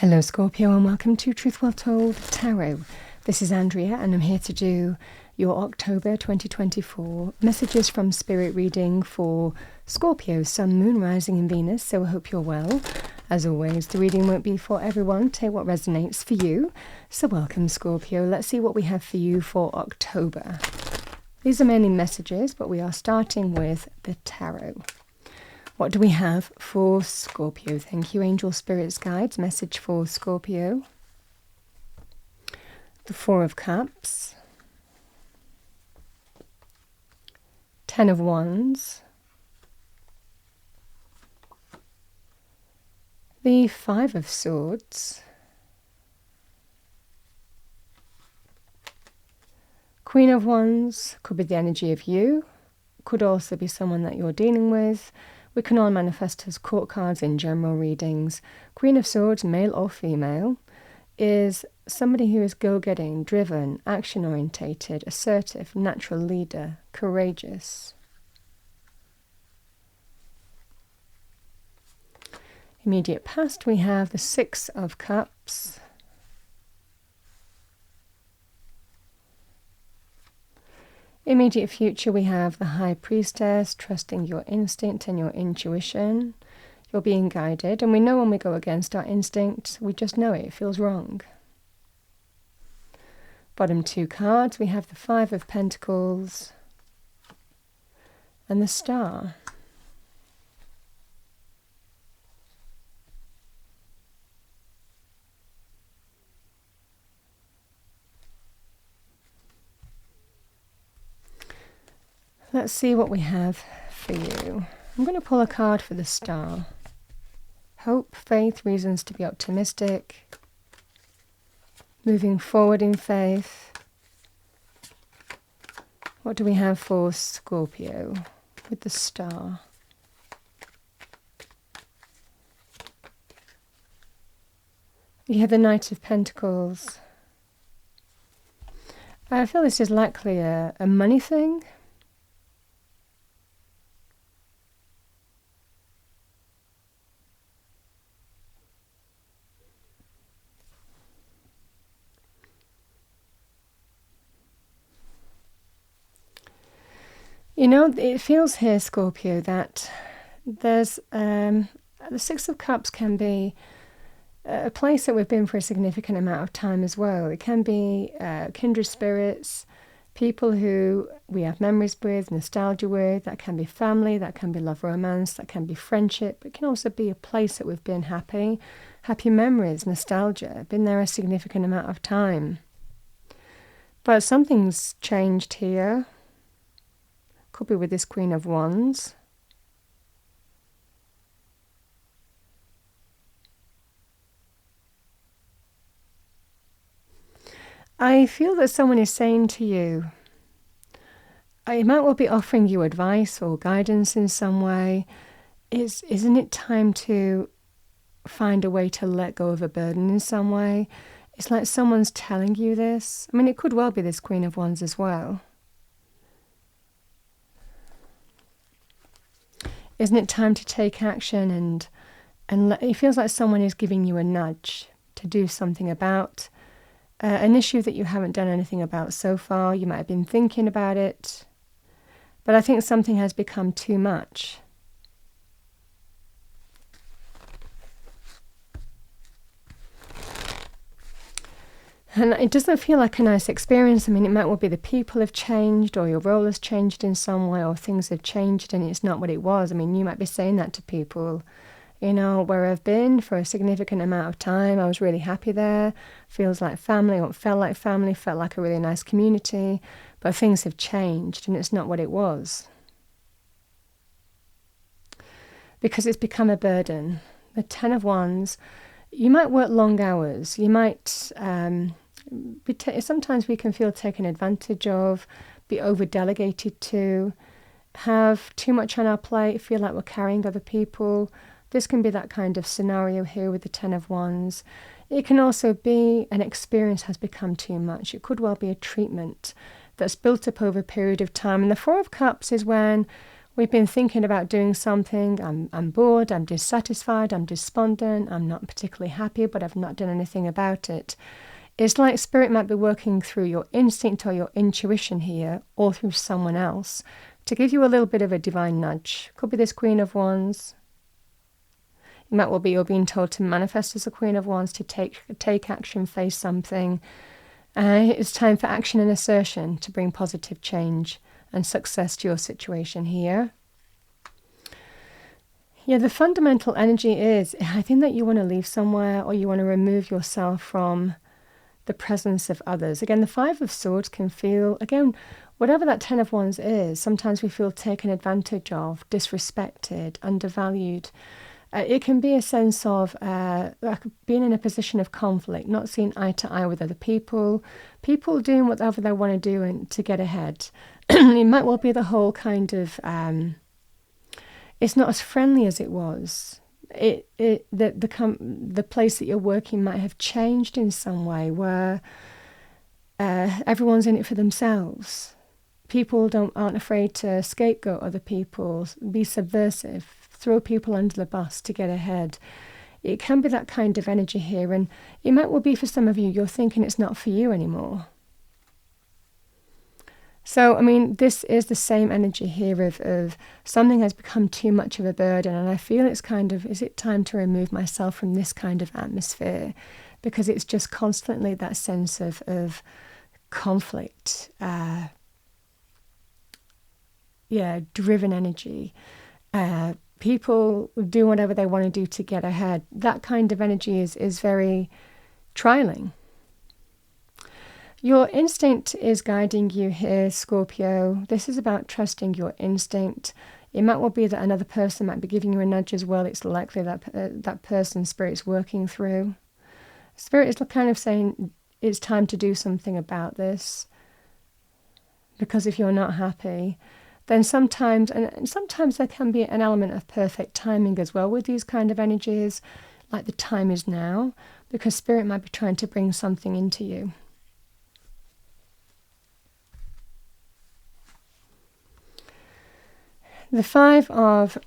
Hello Scorpio and welcome to Truth Well Told Tarot. This is Andrea and I'm here to do your October 2024 messages from Spirit reading for Scorpio, Sun, Moon, Rising and Venus, so I hope you're well. As always, the reading won't be for everyone, take what resonates for you. So welcome Scorpio, let's see what we have for you for October. These are mainly messages, but we are starting with the tarot. What do we have for Scorpio? Thank you, Angel Spirits Guides. Message for Scorpio. The Four of Cups. Ten of Wands. The Five of Swords. Queen of Wands could be the energy of you. Could also be someone that you're dealing with. We can all manifest as court cards in general readings. Queen of Swords, male or female, is somebody who is go-getting, driven, action-orientated, assertive, natural leader, courageous. Immediate past, we have the Six of Cups. Immediate future, we have the High Priestess, trusting your instinct and your intuition. You're being guided, and we know when we go against our instinct, we just know it feels wrong. Bottom two cards, we have the Five of Pentacles and the Star. Let's see what we have for you. I'm going to pull a card for the Star. Hope, faith, reasons to be optimistic. Moving forward in faith. What do we have for Scorpio with the Star? You have the Knight of Pentacles. I feel this is likely a money thing. You know, it feels here, Scorpio, that there's the Six of Cups can be a place that we've been for a significant amount of time as well. It can be kindred spirits, people who we have memories with, nostalgia with. That can be family, that can be love romance, that can be friendship. It can also be a place that we've been happy memories, nostalgia, been there a significant amount of time. But something's changed here. Could be with this Queen of Wands. I feel that someone is saying to you, it might well be offering you advice or guidance in some way. Isn't it time to find a way to let go of a burden in some way? It's like someone's telling you this. I mean, it could well be this Queen of Wands as well. Isn't it time to take action and it feels like someone is giving you a nudge to do something about an issue that you haven't done anything about so far. You might have been thinking about it, but I think something has become too much. And it doesn't feel like a nice experience. I mean, it might well be the people have changed or your role has changed in some way or things have changed and it's not what it was. I mean, you might be saying that to people, you know, where I've been for a significant amount of time. I was really happy there. Feels like family or felt like family, felt like a really nice community. But things have changed and it's not what it was. Because it's become a burden. The Ten of Wands, you might work long hours. You might... sometimes we can feel taken advantage of, be over-delegated to, have too much on our plate, feel like we're carrying other people. This can be that kind of scenario here with the Ten of Wands. It can also be an experience has become too much. It could well be a treatment that's built up over a period of time. And the Four of Cups is when We've been thinking about doing something. I'm bored, I'm dissatisfied, I'm despondent, I'm not particularly happy, but I've not done anything about it. It's like Spirit might be working through your instinct or your intuition here, or through someone else, to give you a little bit of a divine nudge. Could be this Queen of Wands. It might well be you're being told to manifest as a Queen of Wands, to take action, face something. It's time for action and assertion to bring positive change and success to your situation here. Yeah, the fundamental energy is, I think that you want to leave somewhere, or you want to remove yourself from the presence of others. Again, the Five of Swords can feel, again, whatever that Ten of Wands is, sometimes we feel taken advantage of, disrespected, undervalued. It can be a sense of like being in a position of conflict, not seeing eye to eye with other people doing whatever they want to do and to get ahead. It might well be the whole kind of, it's not as friendly as it was. The place that you're working might have changed in some way, where everyone's in it for themselves. People aren't afraid to scapegoat other people, be subversive, throw people under the bus to get ahead. It can be that kind of energy here, and it might well be for some of you, you're thinking it's not for you anymore. So, I mean, this is the same energy here of something has become too much of a burden, and I feel it's kind of, is it time to remove myself from this kind of atmosphere? Because it's just constantly that sense of conflict, driven energy. People do whatever they want to do to get ahead. That kind of energy is very trialing. Your instinct is guiding you here, Scorpio. This is about trusting your instinct. It might well be that another person might be giving you a nudge as well. It's likely that that person Spirit's working through. Spirit is kind of saying it's time to do something about this. Because if you're not happy, then sometimes there can be an element of perfect timing as well with these kind of energies, like the time is now, because Spirit might be trying to bring something into you. The Five of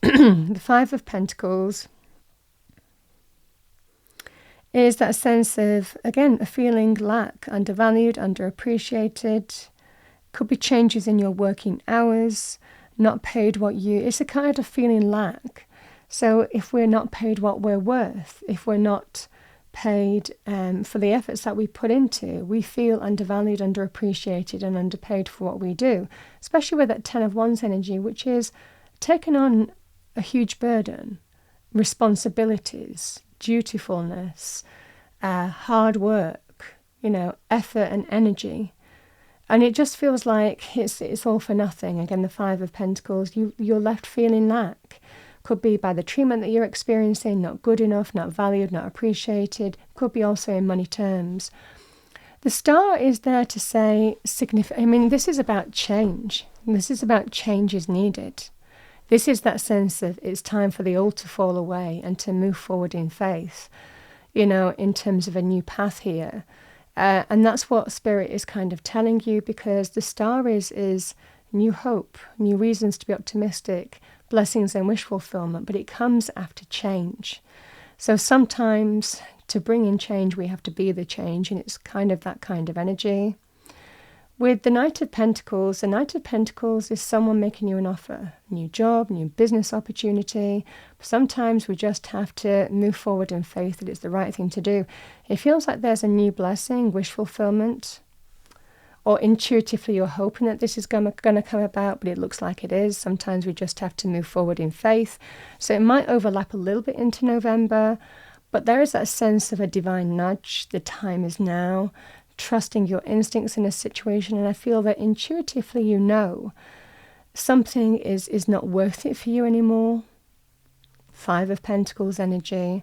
Pentacles is that sense of, again, a feeling lack, undervalued, underappreciated. Could be changes in your working hours, not paid it's a kind of feeling lack. So if we're not paid what we're worth, if we're not paid for the efforts that we put into, we feel undervalued, underappreciated, and underpaid for what we do, especially with that Ten of Wands energy, which is taking on a huge burden, responsibilities, dutifulness, hard work, effort and energy. And it just feels like it's all for nothing. Again, the Five of Pentacles, you're left feeling lack. Could be by the treatment that you're experiencing, not good enough, not valued, not appreciated. Could be also in money terms. The Star is there to say significant. I mean, this is about change. This is about changes needed. This is that sense of it's time for the old to fall away and to move forward in faith, in terms of a new path here. And that's what Spirit is kind of telling you, because the Star is new hope, new reasons to be optimistic, blessings and wish fulfillment, but it comes after change. So sometimes to bring in change, we have to be the change, and it's kind of that kind of energy. With the Knight of Pentacles is someone making you an offer, new job, new business opportunity. Sometimes we just have to move forward in faith that it's the right thing to do. It feels like there's a new blessing, wish fulfillment, or intuitively you're hoping that this is going to come about, but it looks like it is. Sometimes we just have to move forward in faith. So it might overlap a little bit into November, but there is that sense of a divine nudge. The time is now. Trusting your instincts in a situation, and I feel that intuitively something is not worth it for you anymore. Five of Pentacles energy,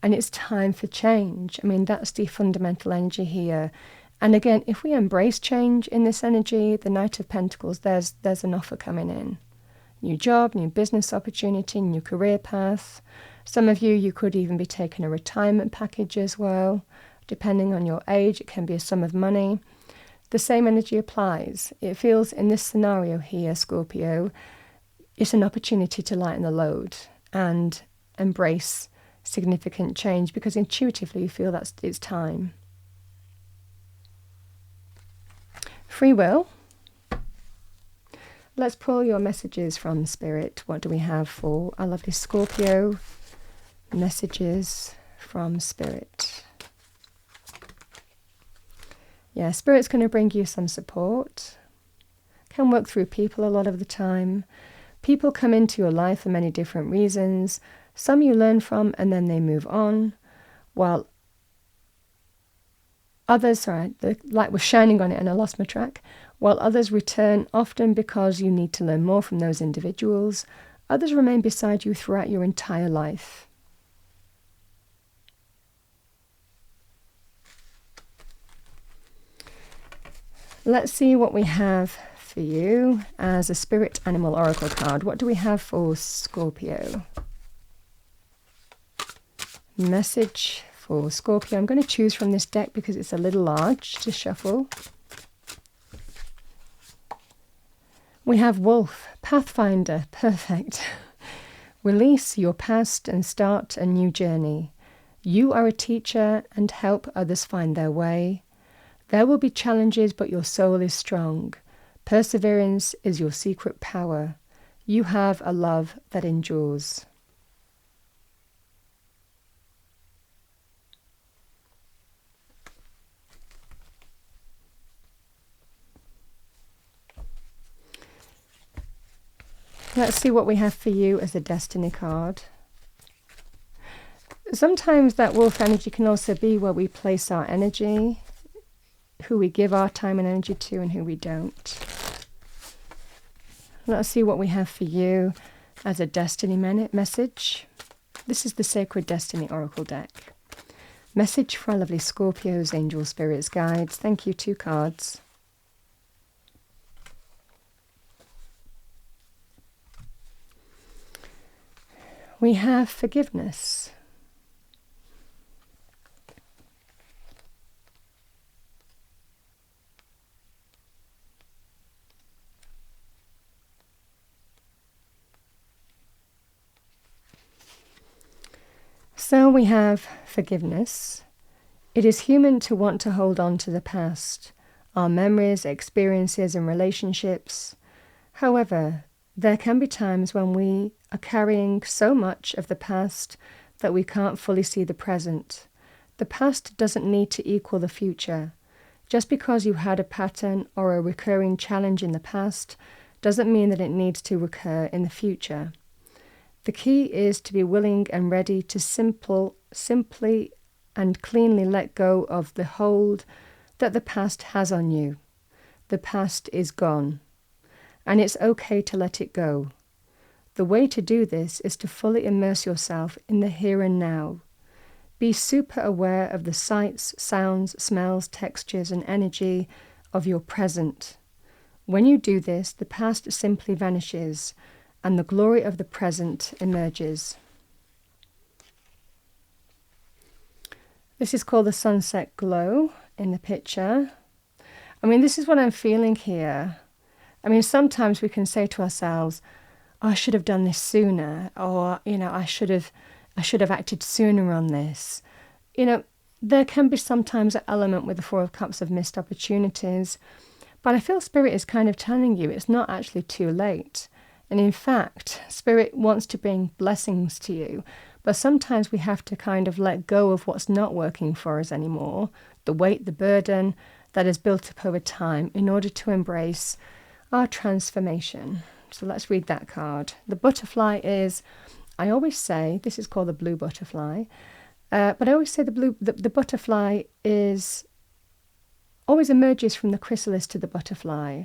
and it's time for change. I mean, that's the fundamental energy here. And again, if we embrace change in this energy, the Knight of Pentacles, there's an offer coming in. New job, new business opportunity, new career path. Some of you could even be taking a retirement package as well. Depending on your age, it can be a sum of money. The same energy applies. It feels in this scenario here, Scorpio, it's an opportunity to lighten the load and embrace significant change, because intuitively you feel that it's time. Free will. Let's pull your messages from Spirit. What do we have for our lovely Scorpio? Messages from Spirit. Yeah, Spirit's going to bring you some support. Can work through people a lot of the time. People come into your life for many different reasons. Some you learn from and then they move on, while others, sorry, the light was shining on it and I lost my track, while others return often because you need to learn more from those individuals. Others remain beside you throughout your entire life. Let's see what we have for you as a Spirit Animal Oracle card. What do we have for Scorpio? Message for Scorpio. I'm going to choose from this deck because it's a little large to shuffle. We have Wolf, Pathfinder, perfect. Release your past and start a new journey. You are a teacher and help others find their way. There will be challenges, but your soul is strong. Perseverance is your secret power. You have a love that endures. Let's see what we have for you as a Destiny card. Sometimes that wolf energy can also be where we place our energy, who we give our time and energy to and who we don't. Let's see what we have for you as a Destiny message. This is the Sacred Destiny Oracle deck. Message for our lovely Scorpios, angel spirits, guides. Thank you, 2 cards. We have forgiveness. So we have forgiveness. It is human to want to hold on to the past, our memories, experiences and relationships. However, there can be times when we are carrying so much of the past that we can't fully see the present. The past doesn't need to equal the future. Just because you had a pattern or a recurring challenge in the past doesn't mean that it needs to recur in the future. The key is to be willing and ready to simply and cleanly let go of the hold that the past has on you. The past is gone, and it's okay to let it go. The way to do this is to fully immerse yourself in the here and now. Be super aware of the sights, sounds, smells, textures, and energy of your present. When you do this, the past simply vanishes, and the glory of the present emerges. This is called the sunset glow in the picture. I mean, this is what I'm feeling here. I mean, sometimes we can say to ourselves, oh, I should have done this sooner, or, I should have acted sooner on this. There can be sometimes an element with the 4 of Cups of missed opportunities, but I feel Spirit is kind of telling you it's not actually too late. And in fact, Spirit wants to bring blessings to you. But sometimes we have to kind of let go of what's not working for us anymore, the weight, the burden that is built up over time, in order to embrace our transformation. So let's read that card. The butterfly is, I always say, this is called the blue butterfly, but I always say the butterfly is always emerges from the chrysalis to the butterfly.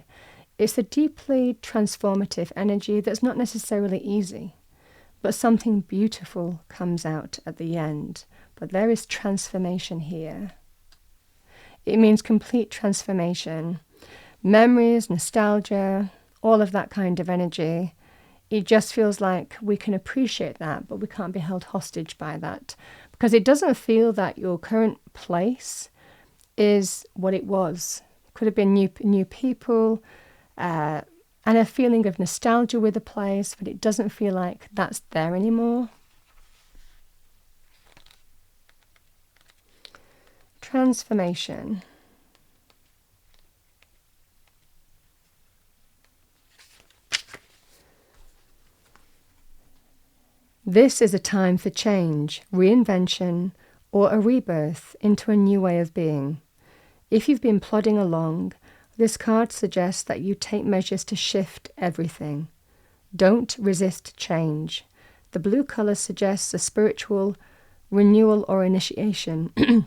It's a deeply transformative energy that's not necessarily easy, but something beautiful comes out at the end. But there is transformation here. It means complete transformation. Memories, nostalgia, all of that kind of energy. It just feels like we can appreciate that, but we can't be held hostage by that. Because it doesn't feel that your current place is what it was. Could have been new people, and a feeling of nostalgia with the place, but it doesn't feel like that's there anymore. Transformation. This is a time for change, reinvention, or a rebirth into a new way of being. If you've been plodding along, this card suggests that you take measures to shift everything. Don't resist change. The blue colour suggests a spiritual renewal or initiation.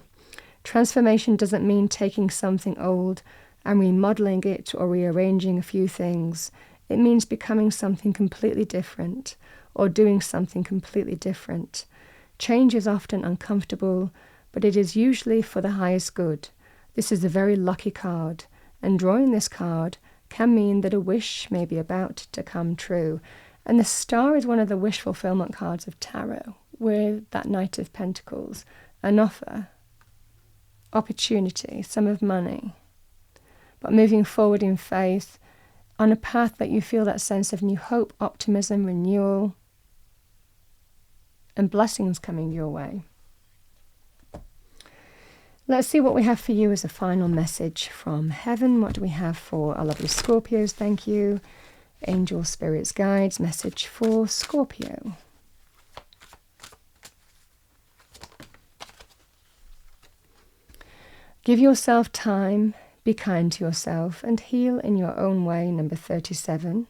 Transformation doesn't mean taking something old and remodeling it or rearranging a few things. It means becoming something completely different or doing something completely different. Change is often uncomfortable, but it is usually for the highest good. This is a very lucky card, and drawing this card can mean that a wish may be about to come true. And the star is one of the wish fulfillment cards of tarot, with that Knight of Pentacles, an offer, opportunity, sum of money, but moving forward in faith on a path that you feel that sense of new hope, optimism, renewal, and blessings coming your way. Let's see what we have for you as a final message from heaven. What do we have for our lovely Scorpios? Thank you. Angel, spirits, guides, message for Scorpio. Give yourself time, be kind to yourself, and heal in your own way, number 37.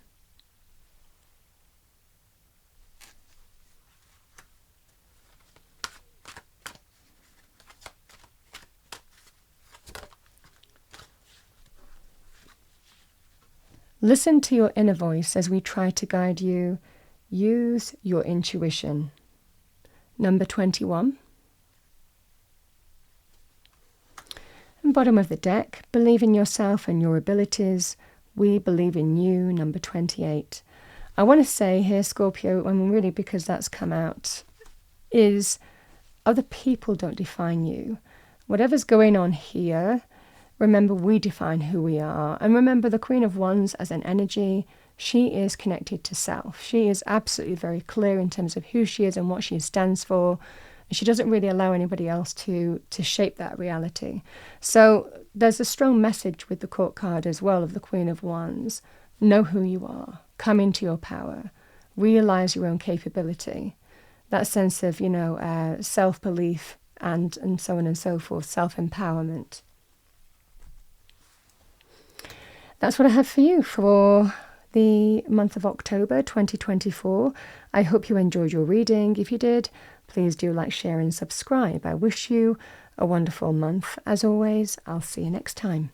Listen to your inner voice as we try to guide you. Use your intuition. Number 21. And bottom of the deck, believe in yourself and your abilities. We believe in you, number 28. I want to say here, Scorpio, really because that's come out, is other people don't define you. Whatever's going on here, remember, we define who we are. And remember, the Queen of Wands as an energy, she is connected to self. She is absolutely very clear in terms of who she is and what she stands for. And she doesn't really allow anybody else to shape that reality. So there's a strong message with the Court card as well of the Queen of Wands. Know who you are. Come into your power. Realize your own capability. That sense of, self-belief and so on and so forth, self-empowerment. That's what I have for you for the month of October 2024. I hope you enjoyed your reading. If you did, please do like, share and subscribe. I wish you a wonderful month. As always, I'll see you next time.